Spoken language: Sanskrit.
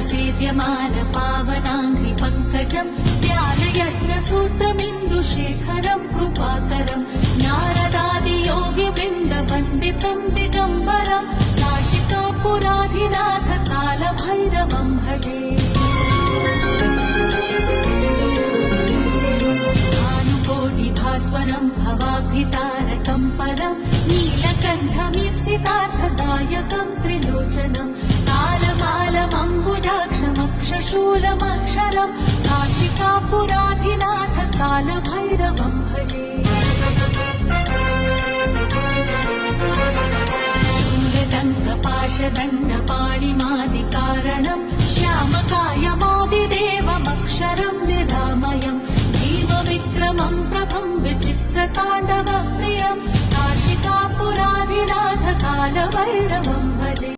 सेद्यमान पावनाङ्घ्रि पङ्कजम् व्यालयज्ञसूत्रमिन्दुशेखरम् कृपाकरम् नारदादियोगिवृन्दवन्दितम् दिगम्बरम् काशिकापुराधिनाथ कालभैरवम् भजे। भानुकोटिभास्वरम् भवाब्धितारकम् परम् नीलकण्ठमीप्सितार्थदायकम् त्रिलोचनम् कालमालमम्बुजाक्षमक्षशूलमक्षरम् काशिकापुराधिनाथ कालभैरवम् भजे। शूलटङ्कपाशदण्डपाणिमादिकारणम् श्यामकायमादिदेवमक्षरम् निरामयम् भीमविक्रमम् प्रभम् विचित्रताण्डवप्रियम् काशिकापुराधिनाथ कालभैरवम् भजे।